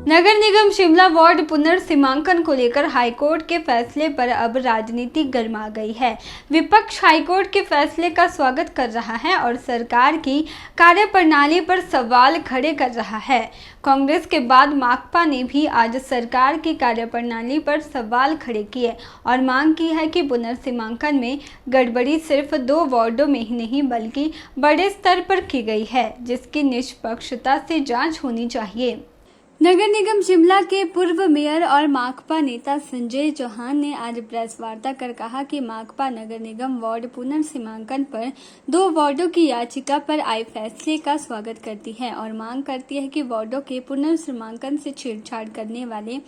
नगर निगम Shimla ward पुनर्सीमांकन को लेकर high court के फैसले पर अब राजनीति गर्मा गई है। विपक्ष हाईकोर्ट के फैसले का स्वागत कर रहा है और सरकार की कार्यप्रणाली पर सवाल खड़े कर रहा है। कांग्रेस के बाद माकपा ने भी आज सरकार की कार्यप्रणाली पर सवाल खड़े किए और मांग की है कि पुनर्सीमांकन में गड़बड़ी सिर्फ 2 वार्डों में ही नहीं बल्कि बड़े स्तर पर की गई है, जिसकी निष्पक्षता से जांच होनी चाहिए। नगर निगम शिमला के पूर्व मेयर और माकपा नेता संजय चौहान ने आज प्रेस वार्ता कर कहा कि माकपा नगर निगम वार्ड पुनर्सीमांकन पर 2 वार्डों की याचिका पर आए फैसले का स्वागत करती है और मांग करती है कि वार्डों के पुनर्सीमांकन से छेड़छाड़ करने वाले,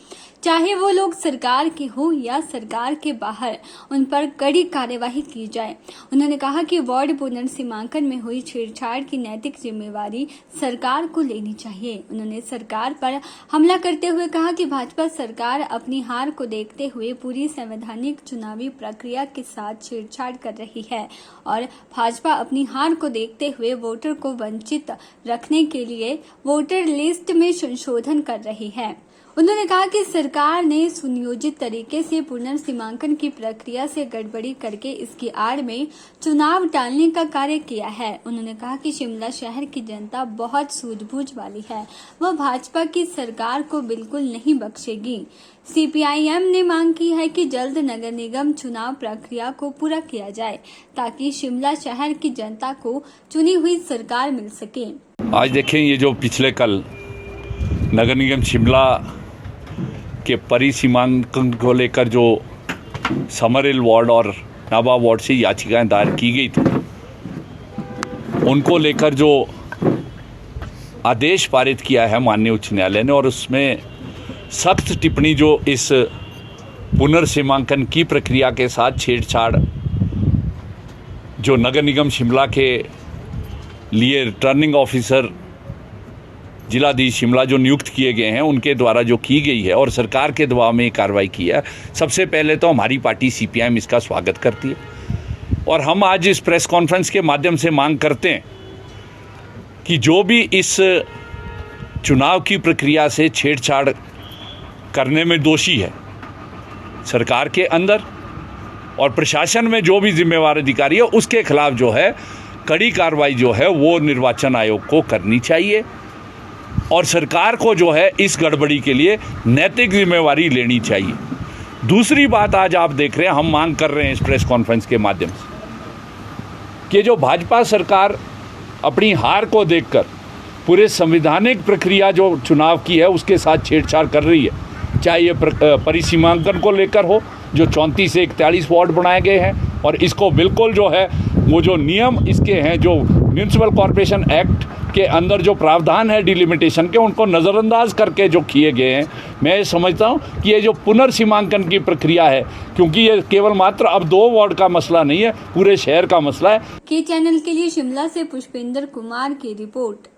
चाहे वो लोग सरकार के हो या सरकार के बाहर, उन पर कड़ी कार्यवाही की जाए। उन्होंने कहा कि वार्ड पुनर्सीमांकन में हुई छेड़छाड़ की नैतिक जिम्मेवारी सरकार को लेनी चाहिए। उन्होंने सरकार पर हमला करते हुए कहा कि भाजपा सरकार अपनी हार को देखते हुए पूरी संवैधानिक चुनावी प्रक्रिया के साथ छेड़छाड़ कर रही है और भाजपा अपनी हार को देखते हुए वोटर को वंचित रखने के लिए वोटर लिस्ट में संशोधन कर रही है। उन्होंने कहा कि सरकार ने सुनियोजित तरीके से पुनर्सीमांकन की प्रक्रिया से गड़बड़ी करके इसकी आड़ में चुनाव टालने का कार्य किया है। उन्होंने कहा कि शिमला शहर की जनता बहुत सूझबूझ वाली है, वह भाजपा की सरकार को बिल्कुल नहीं बख्शेगी। CPIM ने मांग की है कि जल्द नगर निगम चुनाव प्रक्रिया को पूरा किया जाए ताकि शिमला शहर की जनता को चुनी हुई सरकार मिल सके। आज देखें, ये जो पिछले कल नगर निगम शिमला के परिसीमांकन को लेकर जो समरहिल वार्ड और नाबा वार्ड से याचिकाएं दायर की गई थी, उनको लेकर जो आदेश पारित किया है माननीय उच्च न्यायालय ने और उसमें सख्त टिप्पणी जो इस पुनर्सीमांकन की प्रक्रिया के साथ छेड़छाड़ जो नगर निगम शिमला के लिए रिटर्निंग ऑफिसर जिलाधीश शिमला जो नियुक्त किए गए हैं उनके द्वारा जो की गई है और सरकार के दबाव में कार्रवाई की है, सबसे पहले तो हमारी पार्टी CPIM इसका स्वागत करती है और हम आज इस प्रेस कॉन्फ्रेंस के माध्यम से मांग करते हैं कि जो भी इस चुनाव की प्रक्रिया से छेड़छाड़ करने में दोषी है, सरकार के अंदर और प्रशासन में जो भी जिम्मेवार अधिकारी है, उसके खिलाफ जो है कड़ी कार्रवाई जो है वो निर्वाचन आयोग को करनी चाहिए और सरकार को जो है इस गड़बड़ी के लिए नैतिक जिम्मेवारी लेनी चाहिए। दूसरी बात, आज आप देख रहे हैं, हम मांग कर रहे हैं इस प्रेस कॉन्फ्रेंस के माध्यम से कि जो भाजपा सरकार अपनी हार को देखकर पूरे संवैधानिक प्रक्रिया जो चुनाव की है उसके साथ छेड़छाड़ कर रही है, चाहे ये परिसीमांकन को लेकर हो जो 34 से 41 वार्ड बनाए गए हैं और इसको बिल्कुल जो है वो जो नियम इसके हैं, जो म्यूनिसिपल कॉरपोरेशन एक्ट के अंदर जो प्रावधान है डिलिमिटेशन के, उनको नज़रअंदाज करके जो किए गए हैं। मैं समझता हूँ कि ये जो पुनर्सीमांकन की प्रक्रिया है, क्योंकि ये केवल मात्र अब 2 वार्ड का मसला नहीं है, पूरे शहर का मसला है। के चैनल के लिए शिमला से पुष्पेंद्र कुमार की रिपोर्ट।